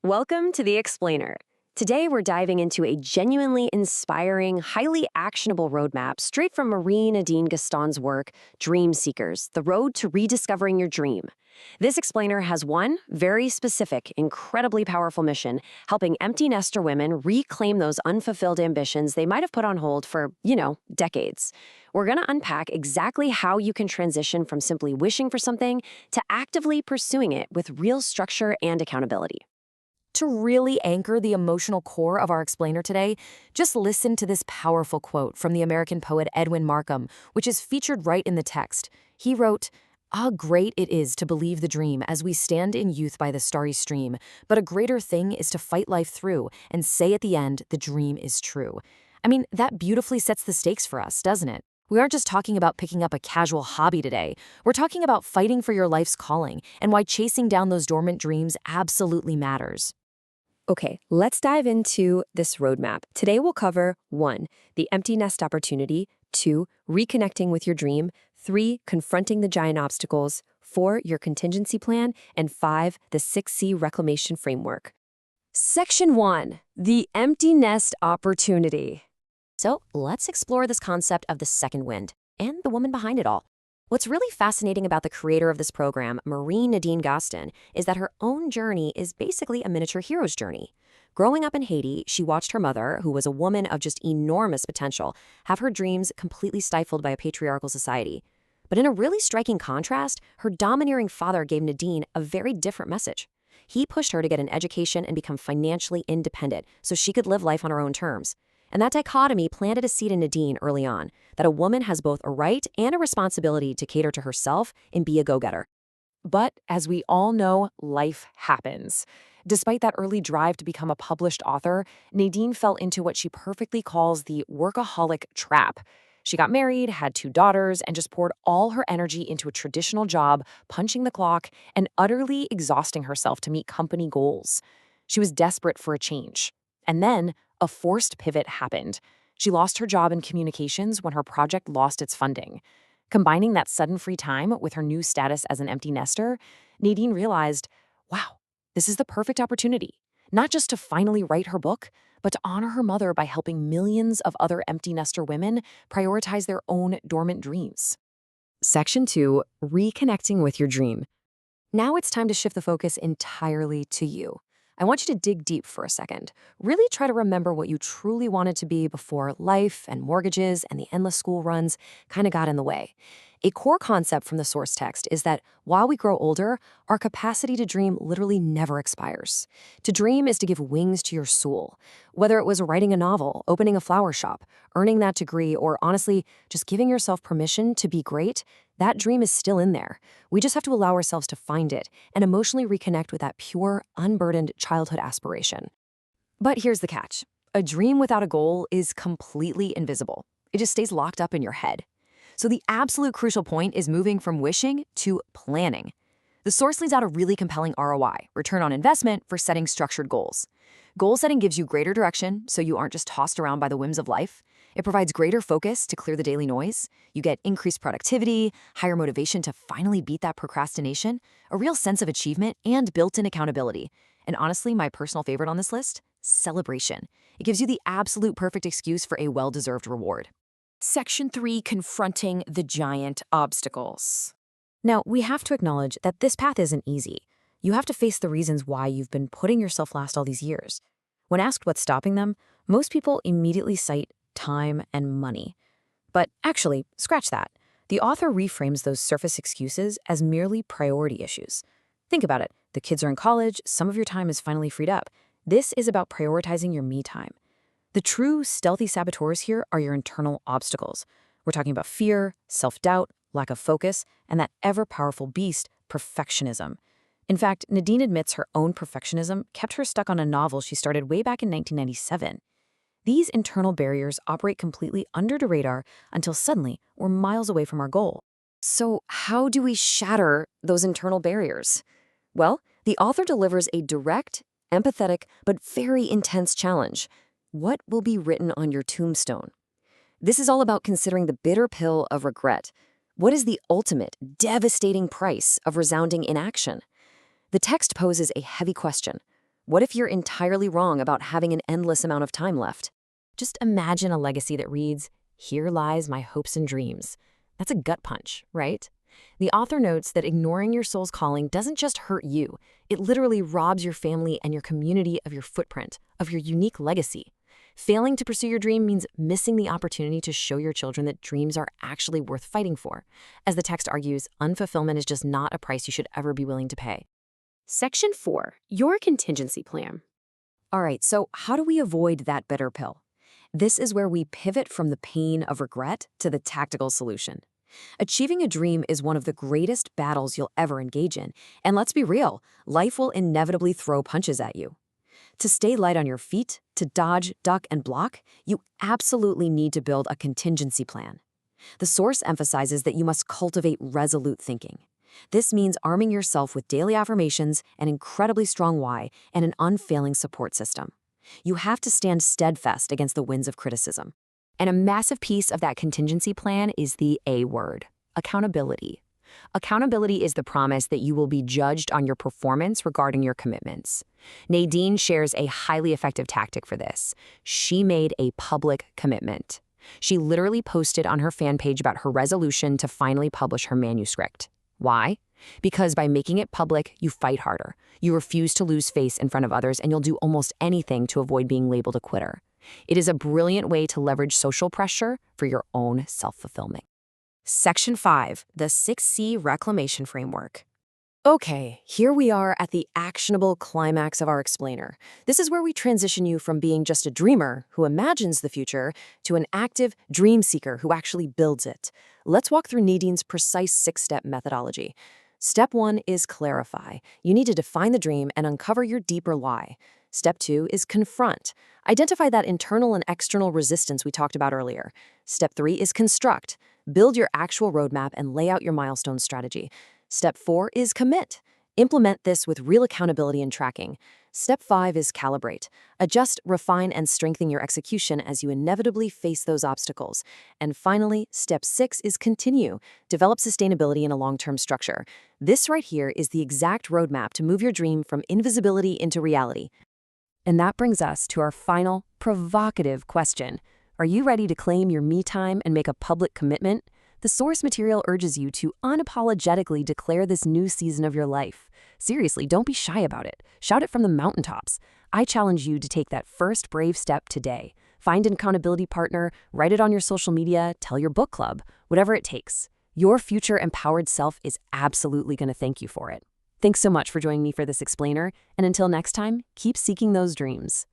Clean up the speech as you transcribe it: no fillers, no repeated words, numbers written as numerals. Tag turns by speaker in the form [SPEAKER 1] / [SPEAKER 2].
[SPEAKER 1] Welcome to The Explainer. Today, we're diving into a genuinely inspiring, highly actionable roadmap straight from Marie Nadine Gaston's work, Dream Seekers, The Road to Rediscovering Your Dream. This explainer has one very specific, incredibly powerful mission, helping empty nester women reclaim those unfulfilled ambitions they might have put on hold for, decades. We're going to unpack exactly how you can transition from simply wishing for something to actively pursuing it with real structure and accountability.
[SPEAKER 2] To really anchor the emotional core of our explainer today, just listen to this powerful quote from the American poet Edwin Markham, which is featured right in the text. He wrote, "Ah, great it is to believe the dream as we stand in youth by the starry stream, but a greater thing is to fight life through and say at the end, the dream is true." I mean, that beautifully sets the stakes for us, doesn't it? We aren't just talking about picking up a casual hobby today. We're talking about fighting for your life's calling and why chasing down those dormant dreams absolutely matters.
[SPEAKER 1] Okay, let's dive into this roadmap. Today we'll cover 1. The empty nest opportunity, 2. Reconnecting with your dream, 3. Confronting the giant obstacles, 4. Your contingency plan, and 5. The 6C Reclamation Framework. Section 1. The empty nest opportunity. So let's explore this concept of the second wind and the woman behind it all. What's really fascinating about the creator of this program, Marie Nadine Gaston, is that her own journey is basically a miniature hero's journey. Growing up in Haiti, she watched her mother, who was a woman of just enormous potential, have her dreams completely stifled by a patriarchal society. But in a really striking contrast, her domineering father gave Nadine a very different message. He pushed her to get an education and become financially independent so she could live life on her own terms. And that dichotomy planted a seed in Nadine early on, that a woman has both a right and a responsibility to cater to herself and be a go-getter.
[SPEAKER 2] But as we all know, life happens. Despite that early drive to become a published author, Nadine fell into what she perfectly calls the workaholic trap. She got married, had 2 daughters, and just poured all her energy into a traditional job, punching the clock, and utterly exhausting herself to meet company goals. She was desperate for a change. And then, a forced pivot happened. She lost her job in communications when her project lost its funding. Combining that sudden free time with her new status as an empty nester, Nadine realized, wow, this is the perfect opportunity, not just to finally write her book, but to honor her mother by helping millions of other empty nester women prioritize their own dormant dreams.
[SPEAKER 1] Section 2. Reconnecting with your dream. Now it's time to shift the focus entirely to you. I want you to dig deep for a second. Really try to remember what you truly wanted to be before life and mortgages and the endless school runs kind of got in the way. A core concept from the source text is that while we grow older, our capacity to dream literally never expires. To dream is to give wings to your soul. Whether it was writing a novel, opening a flower shop, earning that degree, or honestly, just giving yourself permission to be great, that dream is still in there. We just have to allow ourselves to find it and emotionally reconnect with that pure, unburdened childhood aspiration. But here's the catch. A dream without a goal is completely invisible. It just stays locked up in your head. So the absolute crucial point is moving from wishing to planning. The source lays out a really compelling ROI, return on investment, for setting structured goals. Goal setting gives you greater direction, so you aren't just tossed around by the whims of life. It provides greater focus to clear the daily noise. You get increased productivity, higher motivation to finally beat that procrastination, a real sense of achievement, and built-in accountability. And honestly, my personal favorite on this list, celebration. It gives you the absolute perfect excuse for a well-deserved reward.
[SPEAKER 2] Section 3, confronting the giant obstacles.
[SPEAKER 1] Now, we have to acknowledge that this path isn't easy. You have to face the reasons why you've been putting yourself last all these years. When asked what's stopping them, most people immediately cite time and money. But actually, scratch that. The author reframes those surface excuses as merely priority issues. Think about it. The kids are in college, some of your time is finally freed up. This is about prioritizing your me time. The true stealthy saboteurs here are your internal obstacles. We're talking about fear, self-doubt, lack of focus, and that ever-powerful beast, perfectionism. In fact, Nadine admits her own perfectionism kept her stuck on a novel she started way back in 1997. These internal barriers operate completely under the radar until suddenly we're miles away from our goal. So how do we shatter those internal barriers? Well, the author delivers a direct, empathetic, but very intense challenge. What will be written on your tombstone? This is all about considering the bitter pill of regret. What is the ultimate, devastating price of resounding inaction? The text poses a heavy question. What if you're entirely wrong about having an endless amount of time left? Just imagine a legacy that reads, "Here lies my hopes and dreams." That's a gut punch, right? The author notes that ignoring your soul's calling doesn't just hurt you, it literally robs your family and your community of your footprint, of your unique legacy. Failing to pursue your dream means missing the opportunity to show your children that dreams are actually worth fighting for. As the text argues, unfulfillment is just not a price you should ever be willing to pay.
[SPEAKER 2] Section 4. Your contingency plan.
[SPEAKER 1] All right, so how do we avoid that bitter pill? This is where we pivot from the pain of regret to the tactical solution. Achieving a dream is one of the greatest battles you'll ever engage in, and let's be real, life will inevitably throw punches at you. To stay light on your feet, to dodge, duck, and block, you absolutely need to build a contingency plan. The source emphasizes that you must cultivate resolute thinking. This means arming yourself with daily affirmations, an incredibly strong why, and an unfailing support system. You have to stand steadfast against the winds of criticism.
[SPEAKER 2] And a massive piece of that contingency plan is the A word, accountability. Accountability is the promise that you will be judged on your performance regarding your commitments. Nadine shares a highly effective tactic for this. She made a public commitment. She literally posted on her fan page about her resolution to finally publish her manuscript. Why? Because by making it public, you fight harder. You refuse to lose face in front of others, and you'll do almost anything to avoid being labeled a quitter. It is a brilliant way to leverage social pressure for your own self-fulfillment.
[SPEAKER 1] Section 5, the 6C Reclamation Framework. Okay, here we are at the actionable climax of our explainer. This is where we transition you from being just a dreamer who imagines the future to an active dream seeker who actually builds it. Let's walk through Nadine's precise 6-step methodology. Step 1 is clarify. You need to define the dream and uncover your deeper why. Step 2 is confront. Identify that internal and external resistance we talked about earlier. Step 3 is construct. Build your actual roadmap and lay out your milestone strategy. Step 4 is commit. Implement this with real accountability and tracking. Step 5 is calibrate. Adjust, refine, and strengthen your execution as you inevitably face those obstacles. And finally, Step 6 is continue. Develop sustainability in a long-term structure. This right here is the exact roadmap to move your dream from invisibility into reality. And that brings us to our final, provocative question. Are you ready to claim your me time and make a public commitment? The source material urges you to unapologetically declare this new season of your life. Seriously, don't be shy about it. Shout it from the mountaintops. I challenge you to take that first brave step today. Find an accountability partner, write it on your social media, tell your book club, whatever it takes. Your future empowered self is absolutely going to thank you for it. Thanks so much for joining me for this explainer, and until next time, keep seeking those dreams.